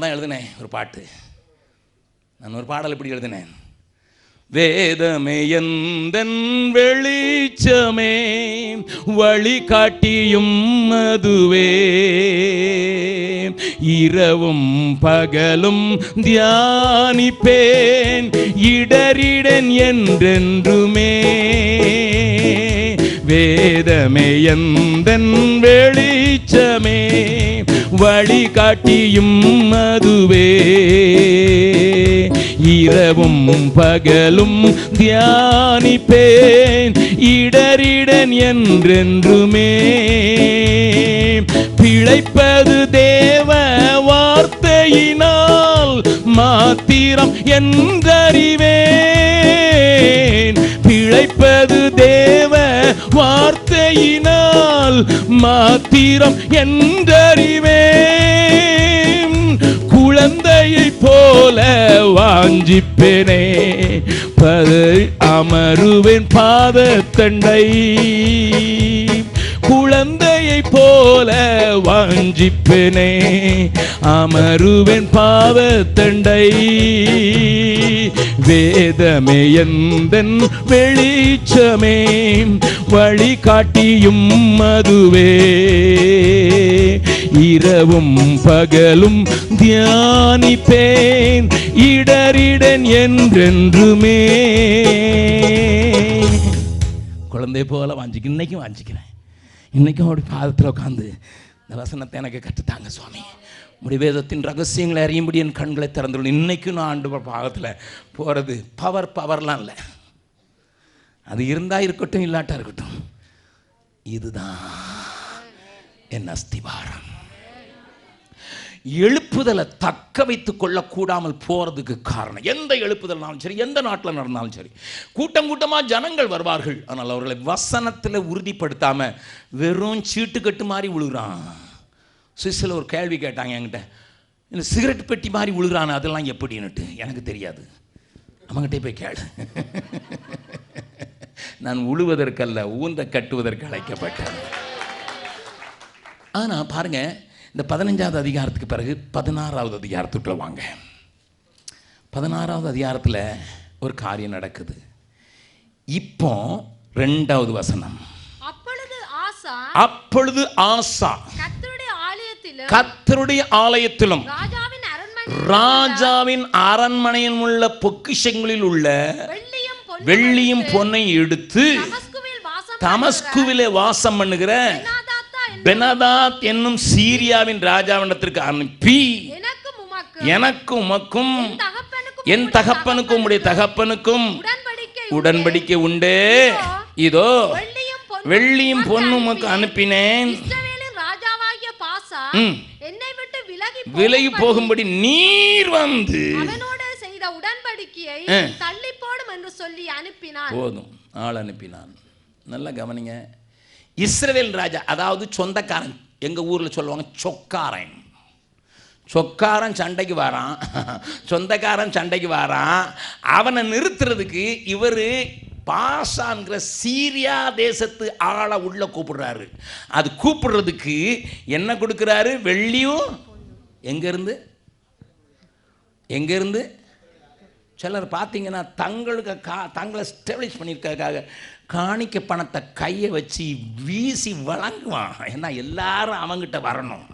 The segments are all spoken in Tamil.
தான் எழுதினேன் ஒரு பாட்டு. நான் ஒரு பாடல் இப்படி எழுதினேன். வேதமே எந்தன் வெளிச்சமே வழிகாட்டியும் அதுவே, இரவும் பகலும் தியானிப்பேன் இடரிடன் என்றென்றுமே. வேதமே எந்தன் வெளிச்சமே வழிகாட்டியும் அதுவே, இரவும் பகலும் தியானிப்பேன் இடரிடன் என்றென்றுமே. பிழைப்பது தேவ வார்த்தையினால் மாத்திரம் என்றறிவேன். பிழைப்பது தேவ வார்த்தையினால் மாத்திரம் என்றறிவேன். குழந்தையை போல வாஞ்சிப்பேனே அமருவேன் பாதத்தண்டை. குழந்தையை போல வாஞ்சிப்பேனே அமருவேன் பாதத்தண்டை. வேதமே எந்தன் வெளிச்சமே வழிகாட்டியும் அதுவே, இரவும் பகலும் தியானிப்பேன் இடரிடன் என்றென்றுமே. குழந்தை போல வாஞ்சிக்க இன்னைக்கும் வாஞ்சிக்கிறேன். இன்னைக்கும் அப்படி பாதத்தில் உட்காந்து இந்த வசனத்தை எனக்கு கற்றுத்தாங்க சுவாமி. உடைய வேதத்தின் ரகசியங்களை அறியும்படி என் கண்களை திறந்துள்ள. இன்னைக்கும் நான் ஆண்டு பாகத்தில் போகிறது பவர்லாம் இல்லை. அது இருந்தால் இருக்கட்டும், இல்லாட்டா இருக்கட்டும். இதுதான் என் அஸ்திவாரம். எழுப்புதலை தக்க வைத்துக் கொள்ளக்கூடாமல் போகிறதுக்கு காரணம், எந்த எழுப்புதல்னாலும் சரி, எந்த நாட்டில் நடந்தாலும் சரி, கூட்டம் கூட்டமாக ஜனங்கள் வருவார்கள். ஆனால் அவர்களை வசனத்தில் உறுதிப்படுத்தாமல் வெறும் சீட்டு கட்டு மாதிரி விழுகிறான். சுவிஸில் ஒரு கேள்வி கேட்டாங்க என்கிட்ட, இந்த சிகரெட் பெட்டி மாதிரி விழுகிறான், அதெல்லாம் எப்படின்னுட்டு எனக்கு தெரியாது. அவங்ககிட்ட போய் கேளு. நான் உழுவதற்கல்ல ஊந்த கட்டுவதற்கு அழைக்கப்பட்டேன். ஆனால் பாருங்க, இந்த 15வது அதிகாரத்துக்கு பிறகு 16வது அதிகாரத்துக்குள்ள வாங்க. 16வது அதிகாரத்தில் ஒரு காரியம் நடக்குது. இப்போ 2வது வசனம். அப்பொழுது ஆசா கர்த்தருடைய ஆலயத்திலும் ராஜாவின் அரண்மனையில் உள்ள பொக்கிஷங்களில் உள்ள வெள்ளியும் பொன்னை எடுத்து தமஸ்குவிலே வாசம் பண்ணுகிற பெனதாத் என்னும் சீரியாவின் ராஜாவிடத்திற்கு அனுப்பி, எனக்கும் உமக்கும் என் தகப்பனுக்கும் உடைய தகப்பனுக்கும் உடன்படிக்கை உண்டே, இதோ வெள்ளியும் பொன்னும் உமக்கு அனுப்பினேன், விலகி போகும்படி நீர் வந்து போதும். ஆள் அனுப்பினான். நல்லா கவனிங்க. இஸ்ரவேல் ராஜா, அதாவது சொந்தக்காரன், எங்கள் ஊரில் சொல்லுவாங்க சொக்காரன். சொக்காரன் சண்டைக்கு வரான், சொந்தக்காரன் சண்டைக்கு வரான். அவனை நிறுத்துறதுக்கு இவர் பாசான்கிற சீரியா தேசத்து ஆளை உள்ள கூப்பிடுறாரு. அது கூப்பிடுறதுக்கு என்ன கொடுக்குறாரு? வெள்ளியும். எங்கேருந்து சிலர் பார்த்தீங்கன்னா தங்களுக்கு தங்களை ஸ்டெபிலைஸ் பண்ணியிருக்காக காணிக்க பணத்தை கையை வச்சு வீசி வழங்குவான். ஏன்னா எல்லாரும் அவங்கிட்ட வரணும்.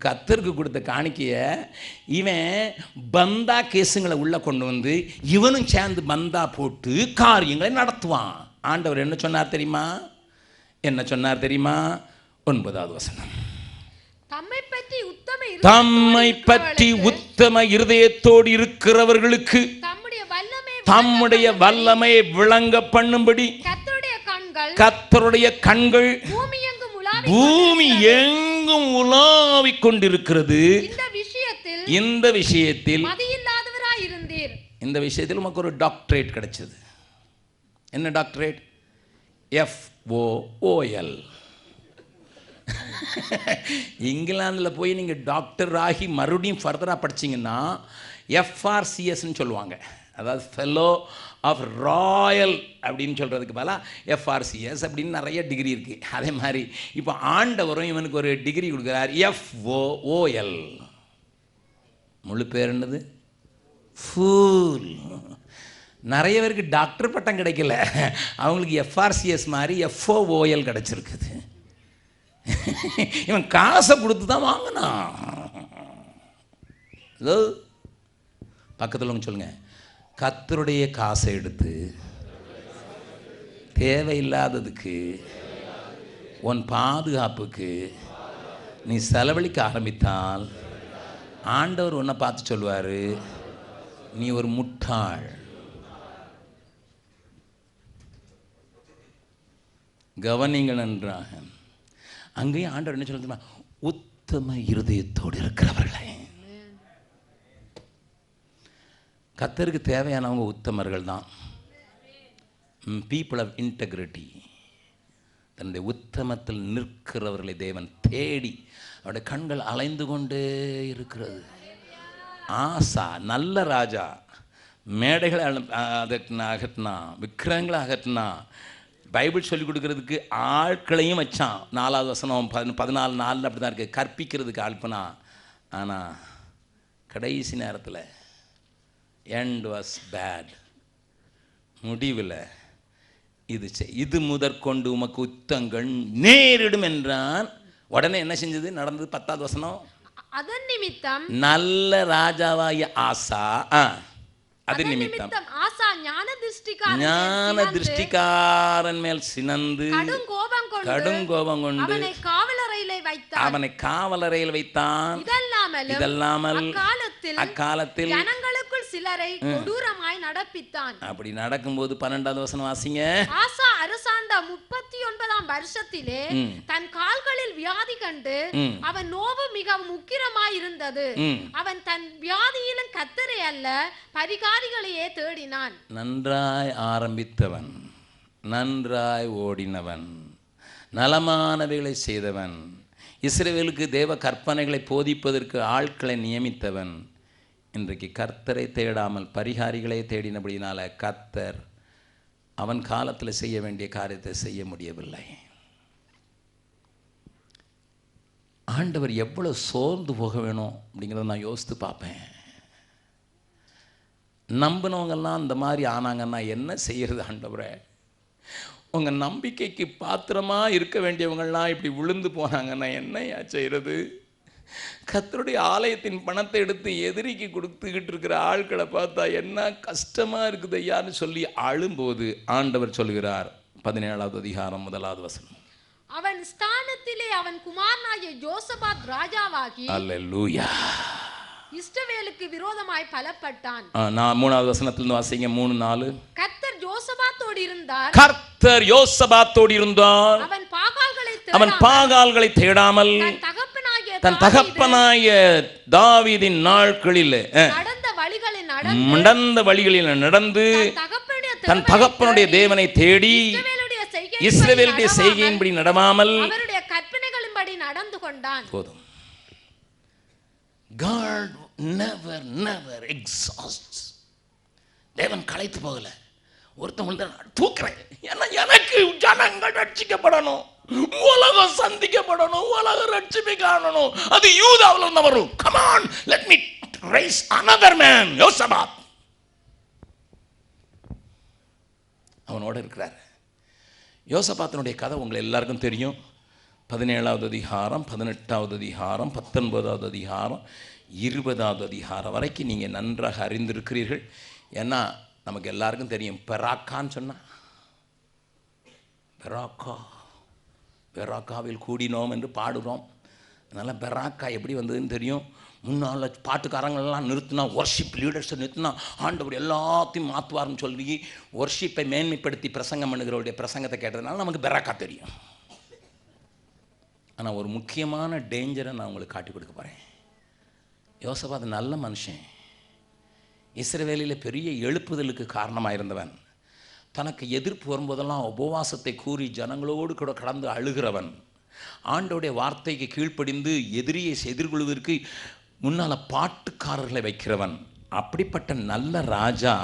கர்த்தருக்கு கொடுத்த காணிக்கைய இவன் பந்தா கேஸுங்களை உள்ள கொண்டு வந்து இவனும் சேர்ந்து பந்தா போட்டு காரியங்களை நடத்துவான். ஆண்டவர் என்ன சொன்னார் தெரியுமா? 9வது வசனம். தம்மை பற்றி உத்தம இருதயத்தோடு இருக்கிறவர்களுக்கு தம்முடைய வல்லமை விளங்க பண்ணும்படி கர்த்தருடைய கண்கள் பூமி எங்கும் உலாவிக் கொண்டிருக்கிறது. இந்த விஷயத்தில் உமக்கு ஒரு டாக்டரேட் கிடைச்சது. என்ன டாக்டரேட்? FOOL. இங்கிலாந்தில் போய் நீங்கள் டாக்டர் ஆகி மறுபடியும் ஃபர்தராக படிச்சிங்கன்னா FRCSன்னு சொல்லுவாங்க. அதாவது ஃபெல்லோ ஆஃப் ராயல் அப்படின்னு சொல்கிறதுக்கு பதிலாக எஃப்ஆர்சிஎஸ் அப்படின்னு நிறைய டிகிரி இருக்குது. அதே மாதிரி இப்போ ஆண்டவரும் இவனுக்கு ஒரு டிகிரி கொடுக்குறார், எஃப்ஓஓஎல். முழு பேர் என்னது? ஃபூல். நிறைய பேருக்கு டாக்டர் பட்டம் கிடைக்கல, அவங்களுக்கு எஃப்ஆர்சிஎஸ் மாதிரி எஃப்ஓஓஎல் கிடச்சிருக்குது. இவன் காசை கொடுத்து தான் வாங்கினான். பக்கத்தில் சொல்லுங்க, கர்த்தருடைய காசை எடுத்து தேவையில்லாததுக்கு உன் பாதுகாப்புக்கு நீ செலவழிக்க ஆரம்பித்தால் ஆண்டவர் உன்னை பார்த்து சொல்வார், நீ ஒரு முட்டாள். கவனிங்கள் நன்றாக. அங்கேயும் ஆண்டவர் என்ன சொல்லுமா, உத்தம இருதயத்தோடு இருக்கிறவர்களே. கர்த்தருக்கு தேவையானவங்க உத்தமர்கள் தான், பீப்புள் ஆஃப் இன்டெகிரிட்டி. தன்னுடைய உத்தமத்தில் நிற்கிறவர்களை தேவன் தேடி அவருடைய கண்கள் அலைந்து கொண்டே இருக்கிறது. ஆசா நல்ல ராஜா, மேடைகளை அகற்றினா, விக்கிரகங்களை அகற்றினா, பைபிள் சொல்லிக் கொடுக்கறதுக்கு ஆட்களையும் வச்சான். 4வது வசனம் 14:4 அப்படி தான் இருக்குது, கற்பிக்கிறதுக்கு ஆள்பனா. ஆனால் கடைசி நேரத்தில் எண்ட் வாஸ் பேட். முடிவில் இது முதற்கொண்டு உமக்கு யுத்தங்கள் நேரிடும் என்றான். உடனே என்ன செஞ்சது? நடந்தது 10வது வசனம். அதன் நிமித்தம் நல்ல ராஜாவாய ஆசா, அது நிமித்தம் ஆசா ஞான திருஷ்டிக்காரன் மேல் சினந்து கடும் கோபம் கொண்டு அவனை காவலறையில் வைத்தான். இதல்லாமல் அக்காலத்தில் ஜனங்களுக்குள் சிலரை கொடூரமாய் நடப்பித்தான். அப்படி நடக்கும்போது 12வது வசனம் வாசிங்க. ஆசா அரசாண்ட 39ஆம் வருஷத்திலே தன் கால்களில் வியாதி கண்டு அவன் நோவு மிகவும் உக்கிரமாய் இருந்தது. அவன் தன் வியாதியிலும் கர்த்தரை அல்ல பரிகாரிகளையே தேடினான். நன்றாய் ஆரம்பித்தவன், நன்றாய் ஓடினவன், நலமானவைகளை செய்தவன், இஸ்ரவேலுக்கு தேவ கற்பனைகளை போதிப்பதற்கு ஆட்களை நியமித்தவன், இன்றைக்கு கர்த்தரை தேடாமல் பரிகாரிகளை தேடினபடினால கர்த்தர் அவன் காலத்தில் செய்ய வேண்டிய காரியத்தை செய்ய முடியவில்லை. ஆண்டவர் எவ்வளோ சோர்ந்து போக வேணும் அப்படிங்கிறத நான் யோசித்து பார்ப்பேன். நம்பினவங்கெல்லாம் அந்த மாதிரி ஆனாங்கன்னா என்ன செய்யறது ஆண்டவரே? உங்கள் நம்பிக்கைக்கு பாத்திரமாக இருக்க வேண்டியவங்கள்லாம் இப்படி விழுந்து போனாங்கன்னா என்னையா செய்கிறது? கர்த்தருடைய ஆலயத்தின் பணத்தை எடுத்து எதிரிக்கு கொடுத்துக்கிட்டு இருக்கிற ஆட்களை பார்த்தா என்ன கஷ்டமாக இருக்குது ஐயான்னு சொல்லி அழும்போது ஆண்டவர் சொல்கிறார், 17வது அதிகாரம் 1வது வசனம். அவன் ஸ்தானத்திலே அவன் குமாரனாகிய யோசபாத் ராஜாவாகி அல்லேலூயா இஸ்ரவேலுக்கு விரோதமாய் பலப்பட்டான். நான் 3வது வசனத்திலிருந்து வாசிங்க. 3:4. கர்த்தர் யோசபாத்தோடு இருந்தார். கர்த்தர் யோசபாத்தோடு இருந்தார். அவன் பாகால்களை தேடாமல் தன் தகப்பனாய தாவீதின் நாட்களில் நடந்த வழிகளில் நடந்து தன் தகப்பனுடைய தேவனை தேடி இஸ்ரவேலுடைய செய்கையின்படி நடவாமல் அவருடைய கற்பனைகளின்படி நடந்து கொண்டான். போதும். God never exhausts. தேவன் களைத்து போகல. ஒருத்தவங்க தூக்குறேன், ஏன்னா எனக்கு ஜனங்கள் ரட்சிக்கப்படணும், உலகம் சந்திக்கப்படணும், உலகம் ரட்சிப்பை காணணும். அது யூதாவில் இருந்து வரும். Come on, let me raise another man. யோசபாத் அவனோட இருக்கிறார். யோசபாத்தினுடைய கதை உங்களை எல்லாருக்கும் தெரியும். 17வது அதிகாரம், 18வது அதிகாரம், 19வது அதிகாரம், 20வது அதிகாரம் வரைக்கும் நீங்கள் நன்றாக அறிந்திருக்கிறீர்கள். ஏன்னா நமக்கு எல்லாருக்கும் தெரியும், பெராக்கான்னு சொன்னால் பெராக்காவில் கூடினோம் என்று பாடுகிறோம். அதனால் பெராக்கா எப்படி வந்ததுன்னு தெரியும். முன்னால் பாட்டுக்காரங்களெல்லாம் நிறுத்தினா, ஒர்ஷிப் லீடர்ஸை நிறுத்தினா ஆண்டவர் எல்லாத்தையும் மாற்றுவார்னு சொல்லி ஒர்ஷிப்பை மேன்மைப்படுத்தி பிரசங்கம் பண்ணுகிறவருடைய பிரசங்கத்தை கேட்டதுனால நமக்கு பெராக்கா தெரியும். ஆனால் ஒரு முக்கியமான டேஞ்சரை நான் உங்களுக்கு காட்டி கொடுக்க போகிறேன். யோசபாத் நல்ல மனுஷன், இஸ்ரவேலில் பெரிய எழுப்புதலுக்கு காரணமாக இருந்தவன், தனக்கு எதிர்ப்பு வரும்போதெல்லாம் உபவாசத்தை கூறி ஜனங்களோடு கூட கடந்து அழுகிறவன், ஆண்டோடைய வார்த்தைக்கு கீழ்ப்படிந்து எதிரியை எதிர்கொள்வதற்கு முன்னால் பாட்டுக்காரர்களை வைக்கிறவன். அப்படிப்பட்ட நல்ல ராஜா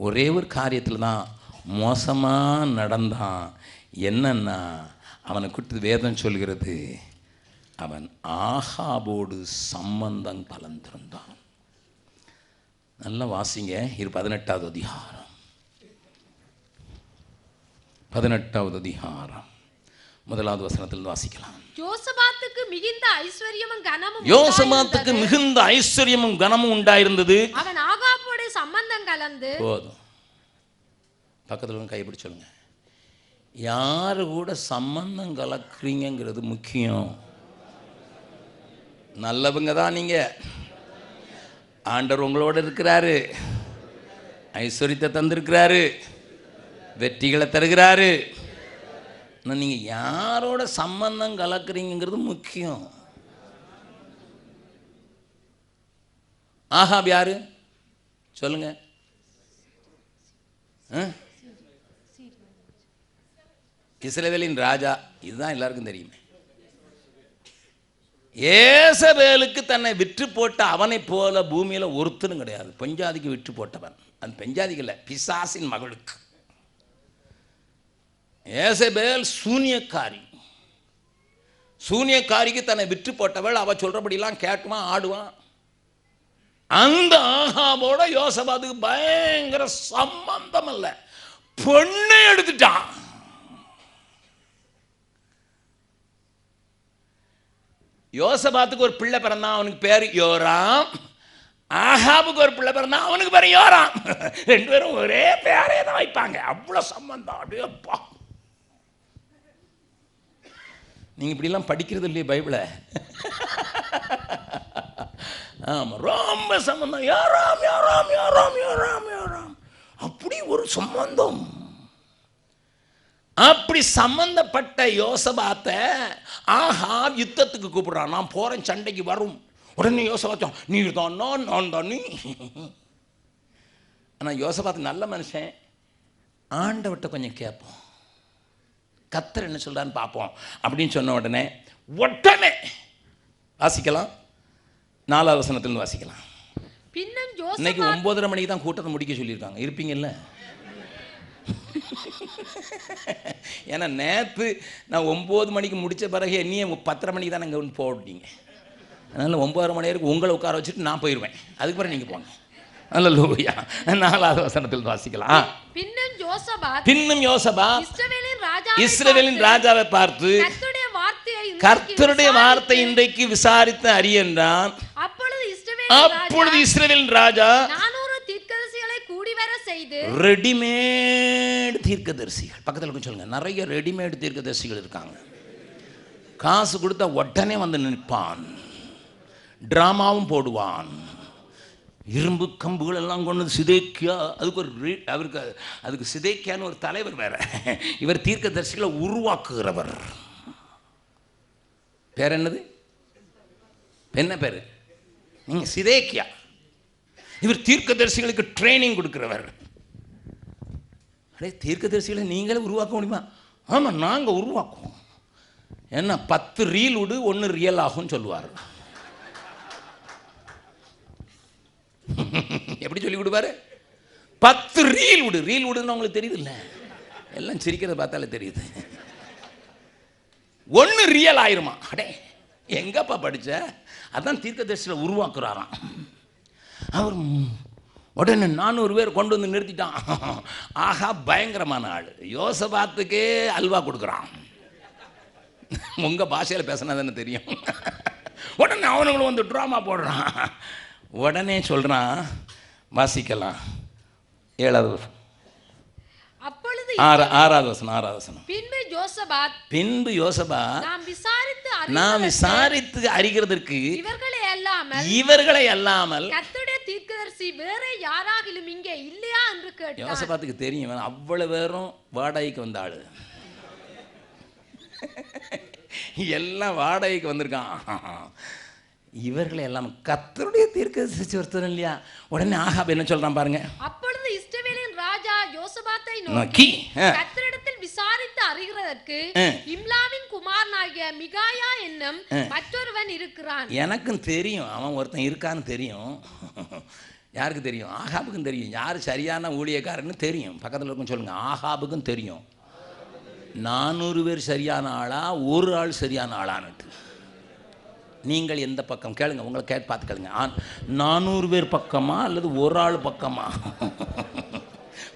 ஒரே ஒரு காரியத்தில் தான் மோசமாக நடந்தான். என்னன்னா, அவனை குறித்து வேதம் சொல்கிறது, அவன் ஆகாபோடு சம்பந்தம் கலந்திருந்தான். நல்லா வாசிங்க. 18வது அதிகாரம், 18வது அதிகாரம் 1வது வசனத்தில் வாசிக்கலாம். யோசபாத்துக்கு மிகுந்த ஐஸ்வரியமும் கனமும் உண்டாயிருந்தது. அவன் ஆகாபோடு சம்பந்தம் கலந்து. போதும், பக்கத்தில் கைப்பிடி சொல்லுங்க. யாரு கூட சம்பந்தம் கலக்குறீங்கிறது முக்கியம். நல்லவங்க தான் நீங்க. ஆண்டவர் உங்களோட இருக்கிறாரு, ஐஸ்வர்யத்தை தந்திருக்கிறாரு, வெற்றிகளை தருகிறாரு. நீங்க யாரோட சம்பந்தம் கலக்குறீங்கிறது முக்கியம். ஆகாப் யாரு சொல்லுங்க? இஸ்ரவேலின் ராஜா. இதுதான் எல்லாருக்கும் தெரியுமே. ஏசபேலுக்கு தன்னை விற்று போட்ட அவனை போல பூமியில ஒருத்தனும் கிடையாது. பெஞ்சாதிக்கு விற்று போட்டவன். அந்த பெஞ்சாதிக்கு இல்லை, பிசாசின் மகளுக்கு. ஏசபேல் சூனியக்காரி. சூனியக்காரிக்கு தன்னை விற்று போட்டவள். அவ சொல்றபடிலாம் கேட்டுவான், ஆடுவான். அந்த ஆகாபோட யோசபாத்துக்கு பயங்கர சம்பந்தம் இல்ல, பொண்ணை எடுத்துட்டான். யோசபாத்துக்கு ஒரு பிள்ளை பிறந்தான், அவனுக்கு பேர் யோராம். ஆகாபுக்கு ஒரு பிள்ளை பிறந்தா, அவனுக்கு பேர் யோராம். ரெண்டு பேரும் ஒரே பேரே தான் வைப்பாங்க. அவ்வளவு சம்பந்தம். அப்படியேப்பா, நீங்க இப்படிலாம் படிக்கிறது இல்லையே பைபிளை? ஆமா, ரொம்ப சம்பந்தம். யோராம் யோராம் யோராம் யோராம் யோராம், அப்படி ஒரு சம்பந்தம். அப்படி சம்பந்தப்பட்ட யோசபாத்தை ஆகாப் யுத்தத்துக்கு கூப்பிடுறான். நான் போறேன், சண்டைக்கு வரும். உடனே யோசபாத்தம், நீ தான் நான் தான் நீ. ஆனால் யோசபாத் நல்ல மனுஷன். ஆண்டவர்கிட்ட கொஞ்சம் கேட்போம், கர்த்தர் என்ன சொல்றான்னு பார்ப்போம் அப்படின்னு சொன்ன உடனே வாசிக்கலாம். 4வது வசனத்திலிருந்து வாசிக்கலாம். இன்னைக்கு 9:30 மணிக்கு தான் கூட்டத்தை முடிக்க சொல்லியிருக்காங்க. இருப்பீங்கல்ல? ஏன்னா நேற்று நான் 9 மணிக்கு முடித்த பிறகு என்னையே 10:30 மணிக்கு தான் நாங்கள் போட்டீங்க. அதனால் 9:30 மணி வரைக்கும் உங்களை உட்கார வச்சுட்டு நான் போயிடுவேன். அதுக்கு பிறகு நீங்கள் போங்க. அல்லேலூயா. 4வது வசனத்தில் வாசிக்கலாம். பின்னும் யோசபாத் இஸ்ரவேலின் ராஜாவை பார்த்து, கர்த்தருடைய வார்த்தை இன்றைக்கு விசாரித்து அறிய என்றான். அப்பொழுது இஸ்ரவேலின் ராஜா ரெடிமேட் தீர்க்கதரிசிகள், பக்கத்தில் சொல்லுங்க, நிறைய ரெடிமேட் தீர்க்கதரிசிகள் இருக்காங்க. காசு கொடுத்தா உடனே வந்து நிற்பான், டிராமாவும் போடுவான், இரும்பு கம்புகள் எல்லாம் கொண்டு சிதேக்கியா. அதுக்கு சிதேக்கியான்னு ஒரு தலைவர் வேற. இவர் தீர்க்கதரிசிகளை உருவாக்குகிறவர். பேர் என்னது? என்ன பேரு? நீங்க சிதேக்கியா. இவர் தீர்க்கதரிசிகளுக்கு ட்ரைனிங் கொடுக்கிறவர். தீர்க்கதரிசிகளை நீங்களே உருவாக்க முடியுமா? ஆமா, நாங்க உருவாக்குவோம். என்ன 10 ரீல் விடு 1 ரியல் ஆகும் சொல்லுவார். எப்படி சொல்லி விடுவாரு? 10 ரீல் விடு. ரீல் விடுன்னு உங்களுக்கு தெரியுது இல்ல? எல்லாம் சிரிக்கிறத பார்த்தாலே தெரியுது. 1 ரியல் ஆயிருமா? அடே, எங்கப்பா படிச்ச? அதான் தீர்க்கதரிசிகளை உருவாக்குறாராம். அவர் உடனே 400 பேர் கொண்டு வந்து நிறுத்திட்டான். ஆகா, பயங்கரமான ஆள். யோசபாத்துக்கே அல்வா கொடுக்குறான். உங்க பாஷையில் பேசினா தானே தெரியும். உடனே அவனுங்களும் வந்து ட்ராமா போடுறான். உடனே சொல்றான், வாசிக்கலாம். 7வது 6வது வசனம். பின்பு யோசபாத் நாம் விசாரித்து அறிகிறதற்கு இவர்களை அல்லாமல் கர்த்தருடைய தீர்க்கதரிசி வேற யாராகிலும் இங்கே இல்லையா என்று கேட்டார். யோசபாத்துக்கு தெரியும், அவ்வளவு பேரும் வாடகைக்கு வந்த ஆளு. எல்லாம் வாடகைக்கு வந்திருக்கான். இவர்களை எல்லாம் கர்த்தருடைய தீர்க்கதரிசி ஒருத்தர் இல்லையா? உடனே ஆகாப் என்ன சொல்றான் பாருங்க. அப்பொழுது இஸ்ரவேலின் ராஜா யோசபாத்தை நோக்கி, கர்த்தரிடத்தில் விசாரித்து அறிகிறதற்கு இம்லாவின் குமாரனாகிய மிகாயா என்னும் மற்றொருவன் இருக்கிறான். எனக்கும் தெரியும் அவன் ஒருத்தன் இருக்கான்னு தெரியும். யாருக்கு தெரியும்? ஆகாபுக்கும் தெரியும் யார் சரியான ஊழியக்காரன்னு தெரியும். பக்கத்தில் இருக்கும் சொல்லுங்க. ஆகாபுக்கும் தெரியும் 400 பேர் சரியான ஆளா, ஒரு ஆள் சரியான ஆளான்ட்டு. நீங்கள் எந்த பக்கம் கேளுங்க, உங்களை கேட்டு பார்த்து கேளுங்க. 400 பேர் பக்கமா அல்லது ஒரு ஆள் பக்கமா?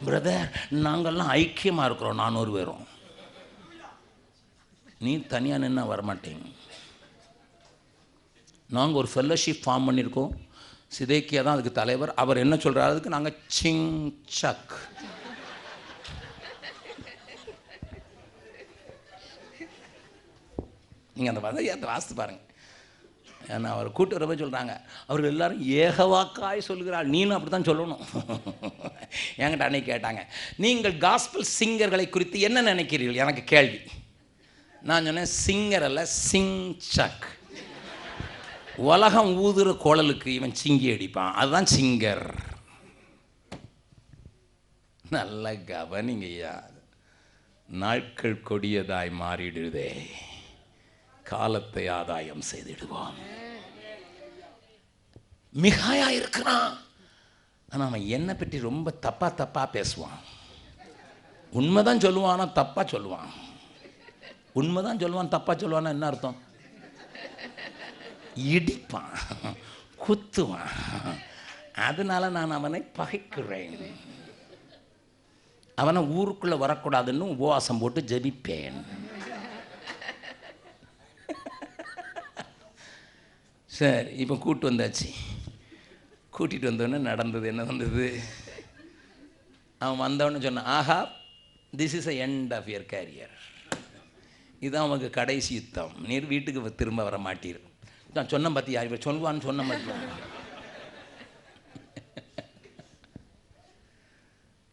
பிரதர், நாங்கள்லாம் ஐக்கியமாக இருக்கிறோம் 400 பேரும். நீ தனியாக நின்னா வரமாட்டீங்க. நாங்கள் ஒரு ஃபெல்லோஷிப் ஃபார்ம் பண்ணியிருக்கோம். சிதேக்கியா தான் அதுக்கு தலைவர். அவர் என்ன சொல்கிறார் அதுக்கு நாங்கள் சிங் சக். நீங்கள் அந்த வதையத்தை வாசித்து பாருங்கள். ஏன்னா அவர் கூட்டு வரப்போ சொல்கிறாங்க, அவர்கள் எல்லாரும் ஏகவாக்காய் சொல்கிறாள், நீனும் அப்படி தான் சொல்லணும். என்கிட்ட அன்னைக்கு கேட்டாங்க, நீங்கள் காஸ்பல் சிங்கர்களை குறித்து என்ன நினைக்கிறீர்கள்? எனக்கு கேள்வி. நான் சொன்னேன், சிங்கர் அல்ல, சிங் சக். உலகம் ஊதுற குழலுக்கு இவன் சிங்கி அடிப்பான், அதுதான் சிங்கர். நல்ல கவனிங்கய்யா. நாட்கள் கொடியதாய் மாறிடுதே, காலத்தை ஆதாயம் செய்திடுவான். மிகாயா இருக்கிறான், ஆனால் அவன் என்னை பற்றி ரொம்ப தப்பா பேசுவான். உண்மைதான் சொல்லுவான், தப்பா சொல்லுவான். உண்மைதான் சொல்லுவான், தப்பா சொல்லுவான்னா என்ன அர்த்தம்? இடிப்பான், குத்துவான். அதனால நான் அவனை பகைக்கிறேன். அவனை ஊருக்குள்ளே வரக்கூடாதுன்னு உபவாசம் போட்டு ஜெபிப்பேன். சரி, இப்போ கூப்பிட்டு வந்தாச்சு. கூட்டிகிட்டு வந்தோடனே நடந்தது என்ன வந்தது? அவன் வந்தவொடனே சொன்னான், ஆஹா, this is a end of your career. இதுதான் அவனுக்கு கடைசி யுத்தம். நீர் வீட்டுக்கு திரும்ப வர மாட்டீர். நான் சொன்ன பார்த்தியா, இப்போ சொல்லுவான்னு சொன்ன மாதிரி.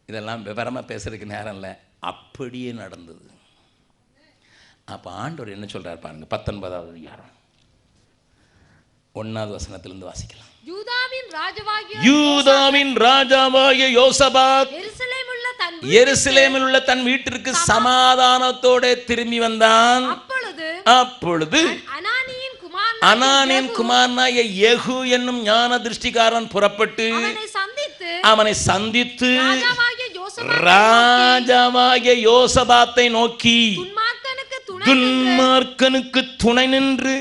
இதெல்லாம் விவரமாக பேசுறதுக்கு நேரம் இல்லை, அப்படியே நடந்தது. அப்போ ஆண்டவர் என்ன சொல்கிறார் பாருங்க, 19வது அதிகாரம் 1வது வசனத்திலிருந்து வாசிக்கலாம். யூதாவின் ராஜாவாகிய யோசபாத் எருசலேமில் உள்ள தன் வீட்டிற்கு சமாதானத்தோட திரும்பி வந்தான். அப்பொழுது அனானியின் குமாரனாகிய யெகூ என்னும் ஞான திருஷ்டிக்காரன் புறப்பட்டு அவனை சந்தித்து ராஜாவாகிய யோசபாத்தை நோக்கி, துன்மார்க்கனுக்கு துணை நின்று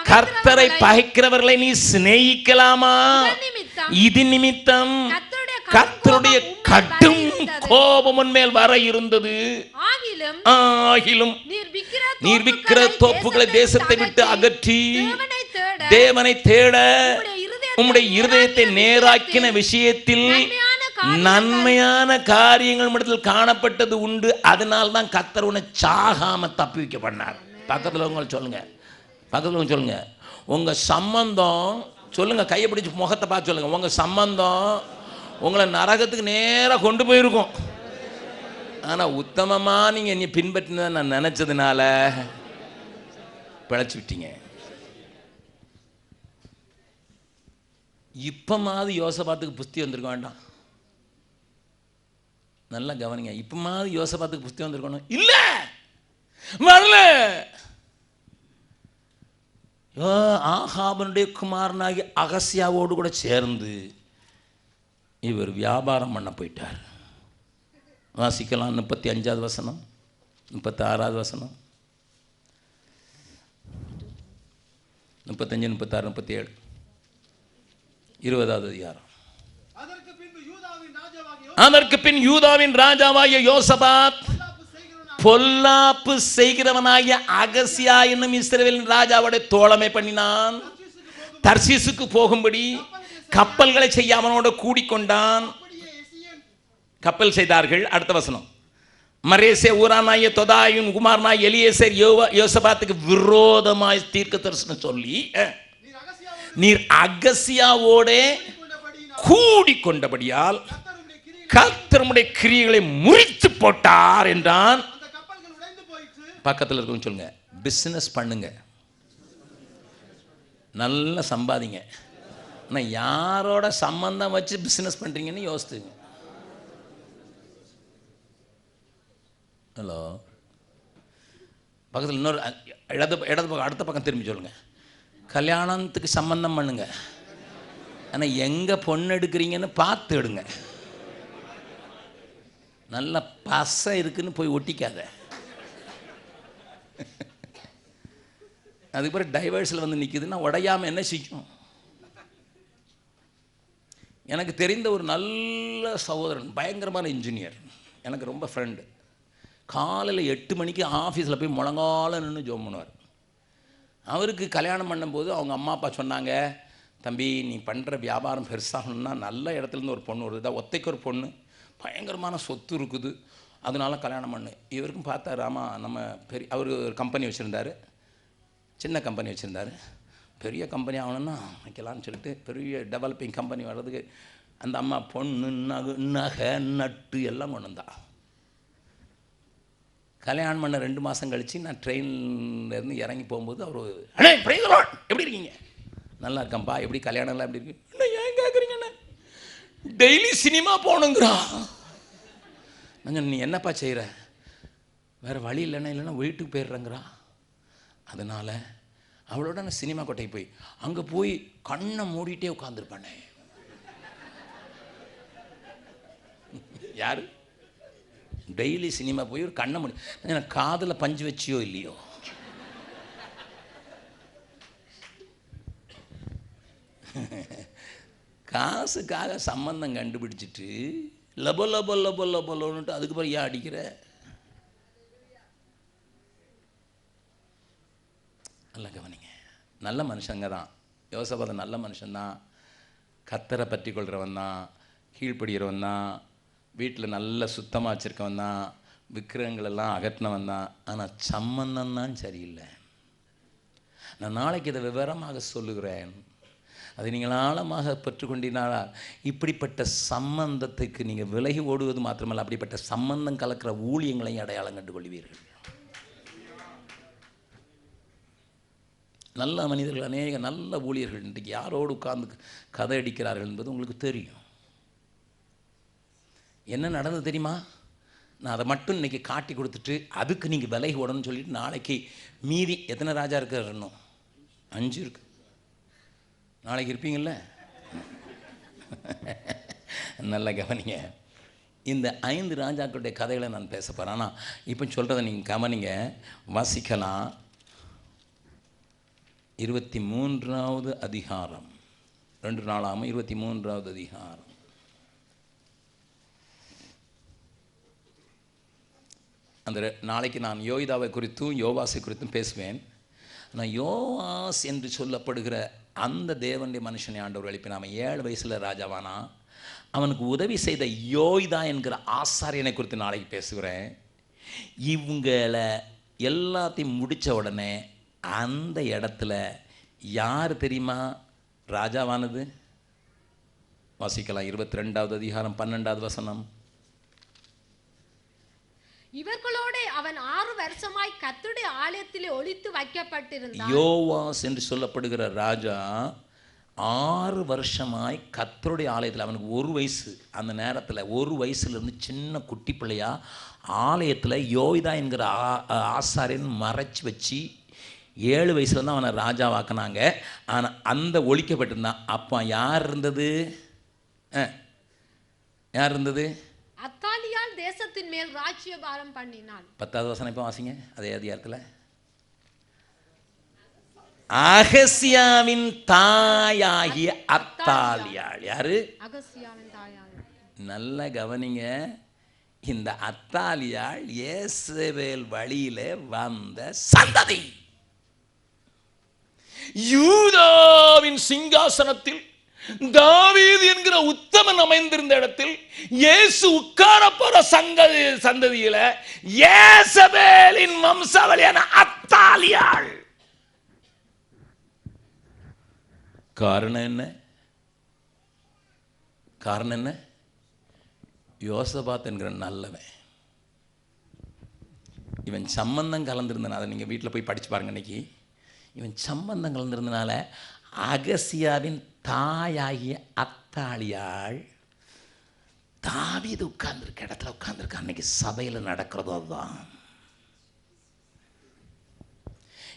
கர்த்தரை பகைக்கிறவர்களை நீ சிநேகிக்கலாமா? இது நிமித்தம் கர்த்தருடைய கடும் கோபம் உன்மேல் வர இருந்தது. ஆகிலும் நீர் விக்கிர தோப்புகளை தேசத்தை விட்டு அகற்றி தேவனை தேட உம்முடைய இருதயத்தை நேராக்கின விஷயத்தில் நன்மையான காரியங்கள் இடத்தில் காணப்பட்டது உண்டு. அதனால்தான் தான் கர்த்தர் உன்னை சாகாம தப்பி வைக்க பண்ணார். பக்கத்தில் உங்களை சொல்லுங்க, பக்கத்தில் சொல்லுங்க, உங்கள் சம்பந்தம் சொல்லுங்க, கையை பிடிச்சி முகத்தை பார்த்து சொல்லுங்க, உங்கள் சம்பந்தம் உங்களை நரகத்துக்கு நேராக கொண்டு போயிருக்கும். ஆனால் உத்தமமாக நீங்கள் நீ பின்பற்றினதை நான் நினச்சதுனால பிழைச்சி விட்டீங்க. இப்போ மாதிரி யோசபாத்துக்கு புஸ்தி வந்திருக்க வேண்டாம். நல்லா கவனிங்க, இப்போ மாதிரி யோசபாத்துக்கு புஸ்தி வந்திருக்கணும் இல்லை, வரல. ஆகாபனுடைய குமாரனாகி அகசியாவோடு கூட சேர்ந்து இவர் வியாபாரம் பண்ண போயிட்டார். வாசிக்கலாம். 35வது வசனம், 36வது வசனம், 35, 36, 37, 20வது அதிகாரம். அதற்கு பின் யூதாவின் ராஜாவாகிய யோசபாத் பொல்லாப்பு செய்கிறவனாகிய அகசியா என்னும் இஸ்ரவேலின் ராஜாவோட தோழமை பண்ணினான். தர்சீசுக்கு போகும்படி கப்பல்களை செய்ய அவனோட கூடிக்கொண்டான். கப்பல் செய்தார்கள். அடுத்த வசனம், மரேசே ஊரானாய தொதாயின் குமாரனாய் எலியேசர் யோசபாத்துக்கு விரோதமாய் தீர்க்க தரிசனம் சொல்லி, நீர் அகசியாவோட கூடிக்கொண்டபடியால் கர்த்தருடைய கிரியைகளை முறித்து போட்டார் என்றான். பக்கத்தில் இருக்கவங்க சொல்லுங்க, பிஸ்னஸ் பண்ணுங்க, நல்லா சம்பாதிங்க. ஆனால் யாரோட சம்பந்தம் வச்சு பிஸ்னஸ் பண்ணுறீங்கன்னு யோசித்துங்க. ஹலோ, பக்கத்தில் இன்னொரு இடது பக்கம் அடுத்த பக்கம் திரும்பி சொல்லுங்கள். கல்யாணத்துக்கு சம்பந்தம் பண்ணுங்க, ஆனால் எங்கே பொண்ணு எடுக்கிறீங்கன்னு பார்த்து எடுங்க. நல்ல பசை இருக்குன்னு போய் ஒட்டிக்காத. அதுக்கு பிறகு டைவர்ஸில் வந்து நிற்குதுன்னா உடையாமல் என்ன செய்யும்? எனக்கு தெரிந்த ஒரு நல்ல சகோதரன், பயங்கரமான இன்ஜினியர், எனக்கு ரொம்ப ஃப்ரெண்டு. காலையில் 8 மணிக்கு ஆஃபீஸில் போய் முழங்கால நின்று ஜோம் பண்ணுவார். அவருக்கு கல்யாணம் பண்ணும்போது அவங்க அம்மா அப்பா சொன்னாங்க, தம்பி நீ பண்ணுற வியாபாரம் பெருசாகணுன்னா நல்ல இடத்துலேருந்து ஒரு பொண்ணு வருது, ஒத்தைக்கு ஒரு பொண்ணு, பயங்கரமான சொத்து இருக்குது, அதனால கல்யாணம் பண்ணு. இவருக்கும் பார்த்தா ராமா நம்ம பெரிய, அவர் ஒரு கம்பெனி வச்சுருந்தார், சின்ன கம்பெனி வச்சுருந்தார். பெரிய கம்பெனி ஆகணும்னா வைக்கலான்னு சொல்லிட்டு பெரிய டெவலப்பிங் கம்பெனி வர்றதுக்கு அந்த அம்மா பொண்ணு நகை நட்டு எல்லாம் கொண்டு வந்தா. கல்யாணம் பண்ண 2 மாதம் கழித்து நான் ட்ரெயின்லேருந்து இறங்கி போகும்போது அவர், அண்ணே எப்படி இருக்கீங்க? நல்லா இருக்கேன்ப்பா. எப்படி கல்யாணம்லாம் எப்படி இருக்கு? இல்லை ஏன் கேட்குறீங்கண்ணே, டெய்லி சினிமா போகணுங்கிறா. நாங்கள் நீ என்னப்பா செய்கிற? வேறு வழி இல்லைன்னா வீட்டுக்கு போயிடுறேங்கிறா. அதனால் அவளோட நான் சினிமா கொட்டைக்கு போய் அங்கே போய் கண்ணை மூடிட்டே உட்காந்துருப்பானே. யார் டெய்லி சினிமா போய் ஒரு கண்ணை மூடி, எனக்கு காதில் பஞ்சு வச்சியோ இல்லையோ, காசுக்காக சம்பந்தம் கண்டுபிடிச்சிட்டு லபோ லபோ லபோ லபோலோன்னுட்டு அதுக்கு பிறகு ஏன் அடிக்கிற? நல்லா கவனிங்க. நல்ல மனுஷங்க தான் யோசபாத், நல்ல மனுஷன்தான், கர்த்தரை பற்றி கொள்கிறவன் தான், கீழ்ப்படுகிறவன் தான், வீட்டில் நல்ல சுத்தமாக வச்சுருக்கவன் தான், விக்கிரகங்களெல்லாம் அகற்றினவன் தான். ஆனால் சம்பந்தம்தான் சரியில்லை. நான் நாளைக்கு இதை விவரமாக சொல்லுகிறேன், அதை நீங்கள் ஆழமாக பெற்றுக்கொண்டினால இப்படிப்பட்ட சம்பந்தத்துக்கு நீங்கள் விலகி ஓடுவது மாத்திரமல்ல, அப்படிப்பட்ட சம்பந்தம் கலக்கிற ஊழியங்களையும் அடையாளம் கண்டு கொள்வீர்கள். நல்ல மனிதர்கள், அநேக நல்ல ஊழியர்கள் இன்றைக்கு யாரோடு உட்கார்ந்து கதை அடிக்கிறார்கள் என்பது உங்களுக்கு தெரியும். என்ன நடந்தது தெரியுமா? நான் அதை மட்டும் இன்றைக்கி காட்டி கொடுத்துட்டு அதுக்கு நீங்கள் விலகி ஓடணும்னு சொல்லிட்டு நாளைக்கு மீதி எத்தனை ராஜா இருக்கார்? இன்னும் 5 இருக்கு. நாளைக்கு இருப்பீங்கள்ல? நல்ல கவனிங்க. இந்த 5 ராஜாக்களுடைய கதைகளை நான் பேச போகிறேன். ஆனால் இப்போ சொல்கிறத நீங்கள் கவனிங்க, வாசிக்கலாம். 23வது அதிகாரம், 2 நாளாகவும் 23வது அதிகாரம். அந்த நாளைக்கு நான் யோய்தாவை குறித்தும் யோவாசை குறித்தும் பேசுவேன். ஆனால் யோவாஸ் என்று சொல்லப்படுகிற அந்த தேவனுடைய மனுஷனை ஆண்டவர் எழுப்பினான். அவன் 7 வயசில் ராஜாவானா. அவனுக்கு உதவி செய்த யோய்தா என்கிற ஆசாரியனை குறித்து நாளைக்கு பேசுகிறேன். இவங்களை எல்லாத்தையும் முடித்த உடனே அந்த இடத்துல யார் தெரியுமா ராஜாவானது? வாசிக்கலாம். 22வது அதிகாரம் 12வது வசனம். இவர்களோடு அவன் 6 வருஷமாய் கர்த்தருடைய ஆலயத்திலே ஒளித்து வைக்கப்பட்டிருந்தான். யோவாஸ் என்று சொல்லப்படுகிற ராஜா 6 வருஷமாய் கர்த்தருடைய ஆலயத்தில், அவனுக்கு 1 வயசு, அந்த நேரத்தில் 1 வயசுலேருந்து சின்ன குட்டி பிள்ளையா ஆலயத்தில் யோய்தா என்கிற ஆசாரியன் மறைச்சி வச்சு 7 வயசுல தான் அவனை ராஜாவாக்கினாங்க. ஆனால் அந்த ஒழிக்கப்பட்டிருந்தான். அப்போ யார் இருந்தது? யார் இருந்தது? அத்தாலியால் தேசத்தின் மேல் ராஜ்யபாரம் பண்ணினாள். 10வது வசனம் இப்போ வாசிங்க. அதே அதிகாரத்தில் அகசியாவின் தாயாகிய அத்தாலியாள். யாரு? அகசியாவின் தாயாள். நல்ல கவனிங்க. இந்த அத்தாலியாள் இயேசபேல் வழியிலே வந்த சந்ததி. யூதாவின் சிங்காசனத்தில் தாவீது என்கிற உத்தமன் அமைந்திருந்த இடத்தில் இயேசு உட்கார போற சந்ததியில இயேசபேலின் வம்சாவளியான அத்தாலியாள். காரணம் என்ன? காரணம் என்ன? யோசபாத் என்கிற நல்லவன். இவன் சம்பந்தம் கலந்திருந்தான். அதை நீங்கள் வீட்டில் போய் படித்து பாருங்க. இன்னைக்கு இவன் சம்பந்தம் கலந்திருந்தனால அகசியாவின் தாயாகிய அத்தாலியாள் தாவீது உட்கார்ந்துருக்க இடத்துல உட்கார்ந்துருக்க அன்னைக்கு சபையில் நடக்கிறதோ அதுதான்.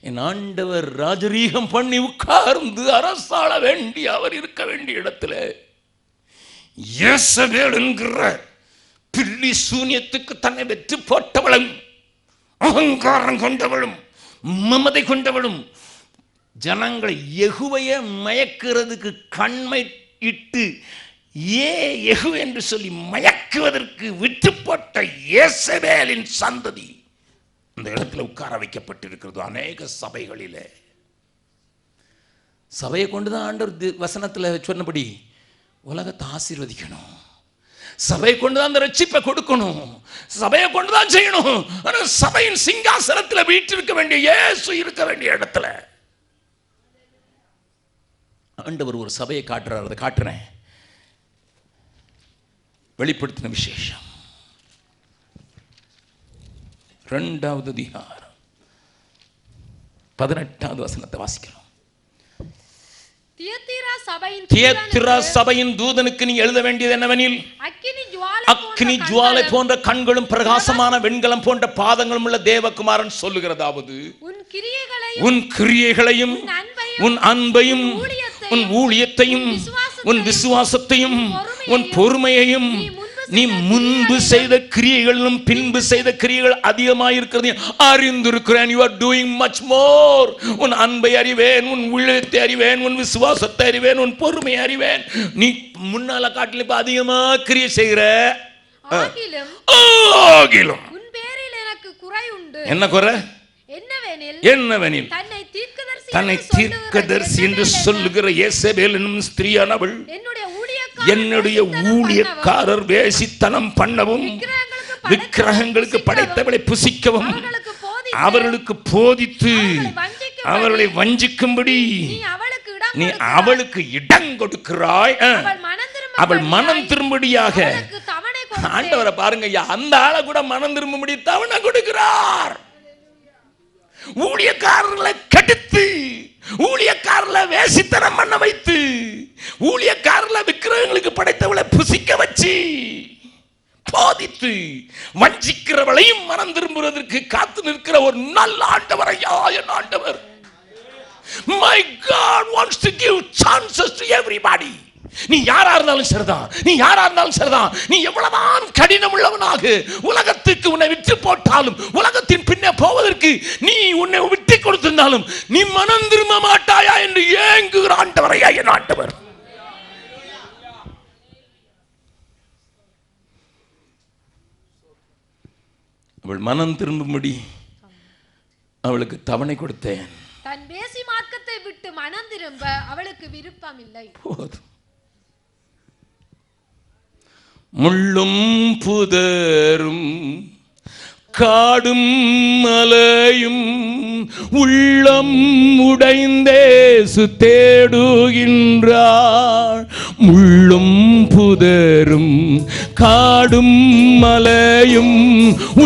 என் ஆண்டவர் ராஜரீகம் பண்ணி உட்கார்ந்து அரசாள வேண்டி அவர் இருக்க வேண்டிய இடத்துல யேசபேல் என்கிற பில்லி சூனியத்துக்கு தன்னை வெற்றி போட்டவளும், அகங்காரம் கொண்டவளும், மமதை கொண்டவளும், ஜனங்களை யெகூவையே மயக்கிறதுக்கு கண்மை இட்டு யெகூ என்று சொல்லி மயக்குவதற்கு விட்டு போட்ட யேசபேலின் சந்ததி இந்த இடத்துல உட்கார வைக்கப்பட்டிருக்கிறது. அநேக சபைகளிலே சபையை கொண்டுதான் ஆண்டவர் வசனத்தில் சொன்னபடி உலகத்தை ஆசீர்வதிக்கணும், சபையை கொண்டுதான் அந்த ரட்சிப்பை கொடுக்கணும், சபையை கொண்டுதான் செய்யணும். ஆனால் சபையின் சிங்காசனத்தில் வீட்டிருக்க வேண்டிய இயேசு இருக்க வேண்டிய இடத்துல ஆண்டவர் ஒரு சபையை காட்டுறார். அதை காட்டுறேன். வெளிப்படுத்தின விசேஷம் 2வது அதிகாரம் 18வது வசனத்தை வாசிக்கிறோம். தியத்திரா சபையின் தூதனுக்கு நீ எழுத வேண்டியது என்னவெனில், அக்கினி ஜுவாலை போன்ற கண்களும் பிரகாசமான வெண்கலம் போன்ற பாதங்களும் உள்ள தேவகுமாரன் சொல்லுகிறதாவது, உன் கிரியைகளையும் உன் அன்பையும் உன் ஊழியத்தையும் உன் விசுவாசத்தையும் உன் பொறுமையையும் நீ முன்பு செய்த கிரியைகளும் பின்பு செய்த கிரியைகள் அதிகமாயிருக்கிறது அறிந்திருக்கிறேன். You are doing much more. உன் அன்பை அறிவேன், உன் ஊழியத்தை அறிவேன், உன் விசுவாசத்தை அறிவேன், உன் பொறுமையை அறிவேன். நீ முன்னால காட்டில இப்ப அதிகமா கிரியை செய்கிற. ஆகிலும் உன் பேரில் எனக்கு குறை உண்டு. என்ன குறை? என்னவெனில் தன்னை தீர்க்கதரிசி என்று சொல்லுகிற யேசபேல் என்னும் ஸ்திரீயானவள் என்னுடைய ஊழியக்காரர் வேசித்தனம் பண்ணவும் விக்கிரகங்களுக்கு படைத்தவளை புசிக்கவும் அவர்களுக்கு போதித்து அவர்களை வஞ்சிக்கும்படி நீ அவளுக்கு இடம் கொடுக்கிறாய். அவள் மனம் திரும்படியாக ஆண்டவரை பாருங்க, அந்த ஆளை கூட மனம் திரும்பும்படி தவணை கொடுக்கிறார். ஊழியக்காரர்களை கெடுத்து, ஊழியக்காரர்களை வேசித்தனம் பண்ண வைத்து, ஊழியக்காரர்களை விக்கிரகங்களுக்கு படைத்தவளை புசிக்க வச்சு போதித்து வஞ்சிக்கிறவளையும் மனம் திரும்புவதற்கு காத்து நிற்கிற ஒரு நல்ல ஆண்டவர் ஐயா என் ஆண்டவர். My God wants to give chances to everybody. நீ யாரா இருந்தாலும் சரிதான், நீ யாரா இருந்தாலும் சரிதான், நீ எவ்வளவுதான் கடினம் உள்ளவனாக உலகத்துக்கு உன்னை விட்டு போட்டாலும், உலகத்தின் பின்னே போவதற்கு நீ உன்னை விட்டு கொடுத்திருந்தாலும் நீ மனம் திரும்ப மாட்டாயா என்று ஏங்குகிற ஆண்டவரையா என் ஆண்டவர். அவள் மனம் திரும்பும்படி அவளுக்கு தவணை கொடுத்தேன். தன் பேசி மார்க்கத்தை விட்டு மனம் திரும்ப அவளுக்கு விருப்பம் இல்லை. போதும். முள்ளும் புதரும் காடும் மலையும் உள்ளம் உடைந்தேசு தேடுகின்றார். முள்ளும் புதரும் காடும் மலையும்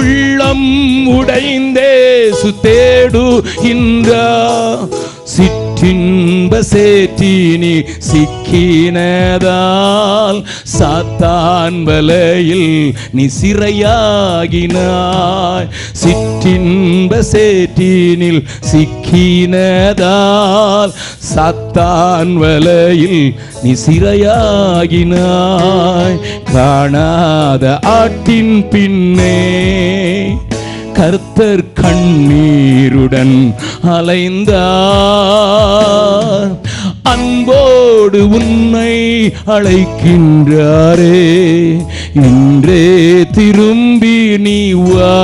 உள்ளம் உடைந்தேசு தேடுகின்றார். சிற்றின்ப சேற்றினி சிக்கினதால் சாத்தான் வலையில் நீ சிறையாகினாய். சிற்றின்ப சேற்றினில் சிக்கினதால் சாத்தான் வலையில் நீ சிறையாகினாய். காணாத ஆட்டின் பின்னே கர்த்தர் கண்ணீருடன் அலைந்தார். அன்போடு உன்னை அழைக்கின்றாரே, இன்றே திரும்பி நீ வா.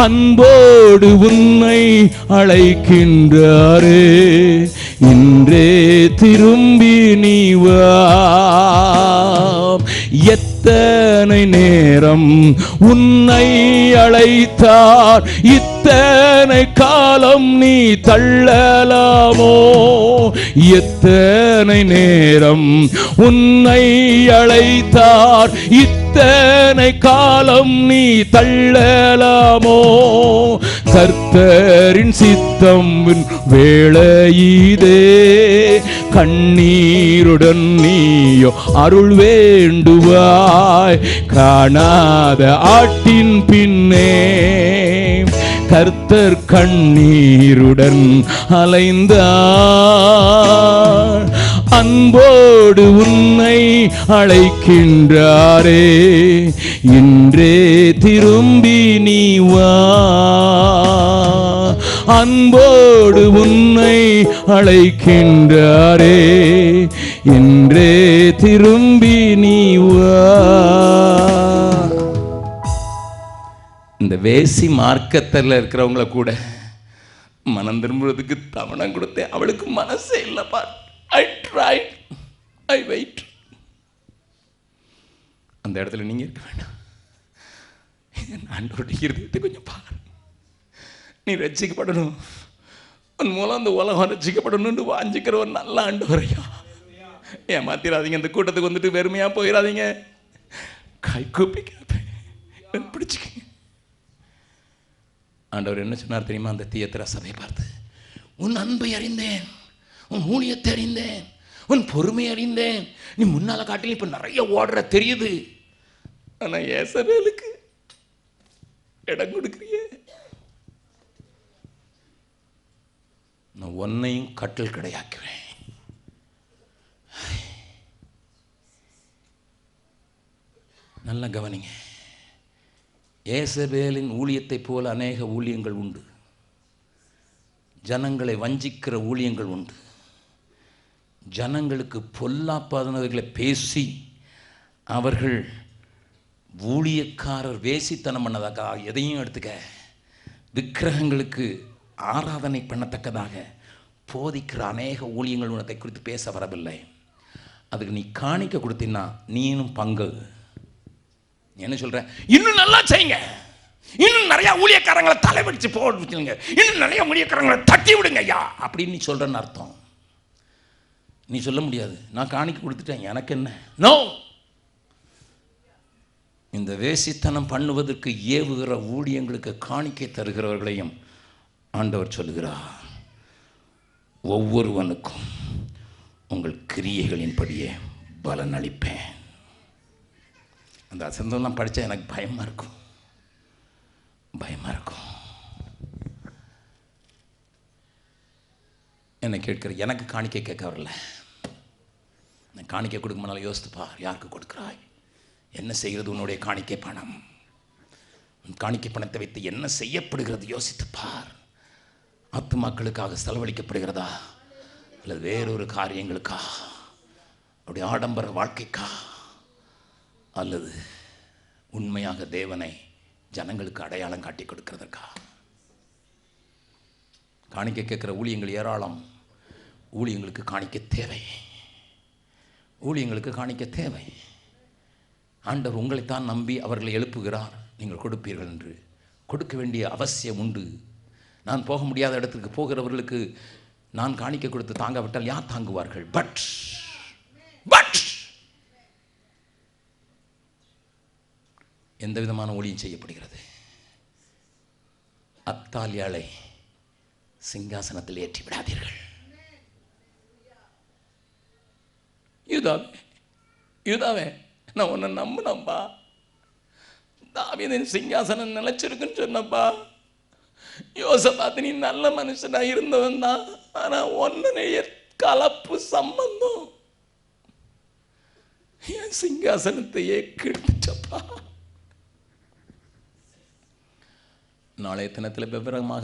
அன்போடு உன்னை அழைக்கின்றாரே, இன்றே திரும்பி நீ வா. எத்தனை நேரம் உன்னை அழைத்தார், இத்தனை காலம் நீ தள்ளலாமோ. எத்தனை நேரம் உன்னை அழைத்தார், இத்தனை காலம் நீ தள்ளலாமோ. கர்த்தரின் சித்தம் வேளையிதே. கண்ணீருடன் நீயோ அருள் வேண்டுவாய். காணாத ஆட்டின் பின்னே கர்த்தர் கண்ணீருடன் அலைந்தார். அன்போடு உன்னை அழைக்கின்றாரே, இன்றே திரும்பி நீ வா. அன்போடு உன்னை அழைக்கின்றாரே, இன்றே திரும்பி நீ வா. இந்த வேசி மார்க்கத்தில் இருக்கிறவங்கள கூட மனம் திரும்புறதுக்கு தவணம் கொடுத்தேன். அவளுக்கு மனசே இல்லைப்பா. I tried, I wait. அந்த இடத்துல நீங்க இருக்க வேண்டாம். ஆண்டவருடைய இருதயத்தை கொஞ்சம் பாரு. நீ ரட்சிக்கப்படணும், உன் மூலம் அந்த உலகம் ரட்சிக்கப்படணும்னு வாஞ்சிக்கிற ஒரு நல்ல ஆண்டவரையா ஏமாத்திராதீங்க. இந்த கூட்டத்துக்கு வந்துட்டு வெறுமையா போயிடாதீங்க. கை கூப்பி கேட்பேன், பிடிச்சிக்க. ஆண்டவர் என்ன சொன்னார் தெரியுமா? அந்த தியத்திரா சபையை பார்த்து, உன் அன்பை அறிந்தேன், உன் ஊழியத்தை அறிந்தேன், உன் பொறுமை அறிந்தேன். நீ முன்னால காட்டிலும் இப்ப நிறைய ஓடுற தெரியுது. ஆனா ஏசபேலுக்கு இடம் கொடுக்குறிய. நான் உன்னையும் கட்டில் கிடையாக்குவேன். நல்ல கவனிங்க. ஏசபேலின் ஊழியத்தை போல அநேக ஊழியங்கள் உண்டு. ஜனங்களை வஞ்சிக்கிற ஊழியங்கள் உண்டு. ஜனங்களுக்கு பொல்லாப்பாதனவைகளை பேசி அவர்கள் ஊழியக்காரர் வேசித்தனம் பண்ணதாக எதையும் எடுத்துக்க, விக்கிரகங்களுக்கு ஆராதனை பண்ணத்தக்கதாக போதிக்கிற அநேக ஊழியங்கள் உனத்தை குறித்து பேச வரவில்லை. அதுக்கு நீ காணிக்க கொடுத்தீன்னா நீனும் பங்கு. என்ன சொல்ற? இன்னும் நல்லா செய்யுங்க, இன்னும் நிறைய ஊழியக்காரங்களை தலைவடிச்சு போடுங்க, இன்னும் நிறைய ஊழியக்காரங்களை தட்டி விடுங்க ஐயா அப்படின்னு நீ சொல்றன்னு அர்த்தம். நீ சொல்ல முடியாது, நான் காணிக்க கொடுத்துட்டேன், எனக்கு என்ன? நோ. இந்த வேசித்தனம் பண்ணுவதற்கு ஏவுகிற ஊழியங்களுக்கு காணிக்கை தருகிறவர்களையும் ஆண்டவர் சொல்லுகிறார், ஒவ்வொருவனுக்கும் உங்கள் கிரியைகளின்படியே பலன் அளிப்பேன். அந்த அசந்தம்லாம் படித்தா எனக்கு பயமாக இருக்கும், பயமாக இருக்கும். என்னை கேட்கிற எனக்கு காணிக்கை கேட்க வரல. நான் காணிக்கை கொடுக்குமானாலும் யோசித்துப்பார், யாருக்கு கொடுக்குறாய், என்ன செய்கிறது உன்னுடைய காணிக்கை பணம், உன் காணிக்கை பணத்தை வைத்து என்ன செய்யப்படுகிறது யோசித்துப்பார். ஆத்துமாக்களுக்காக செலவழிக்கப்படுகிறதா அல்லது வேறொரு காரியங்களுக்கா, அவருடைய ஆடம்பர வாழ்க்கைக்கா, அல்லது உண்மையாக தேவனை ஜனங்களுக்கு அடையாளம் காட்டி கொடுக்கிறதற்கா? காணிக்கை கேட்குற ஊழியங்கள் ஏராளம். ஊழியங்களுக்கு காணிக்க தேவை, ஊழியங்களுக்கு காணிக்க தேவை. ஆண்டவர் உங்களைத்தான் நம்பி அவர்களை எழுப்புகிறார், நீங்கள் கொடுப்பீர்கள் என்று. கொடுக்க வேண்டிய அவசியம் உண்டு. நான் போக முடியாத இடத்துக்கு போகிறவர்களுக்கு நான் காணிக்க கொடுத்து தாங்காவிட்டால் யார் தாங்குவார்கள்? பட் எந்த விதமான ஊழியம் செய்யப்படுகிறது? அத்தாலியாளை சிங்காசனத்தில் ஏற்றி விடாதீர்கள். யூதாவே, நான் உன்னை நம்பினப்பா, தாவீதின் சிங்காசனம் நிலைச்சிருக்குன்னு சொன்னப்பா. யோசபாத், நீ நல்ல மனுஷனா இருந்தவன் தான், ஆனா ஒன்னுடைய கலப்பு சம்பந்தம் என் சிங்காசனத்தையே கெடுத்துச்சப்பா. நாளைய தினத்தில் விவரமாக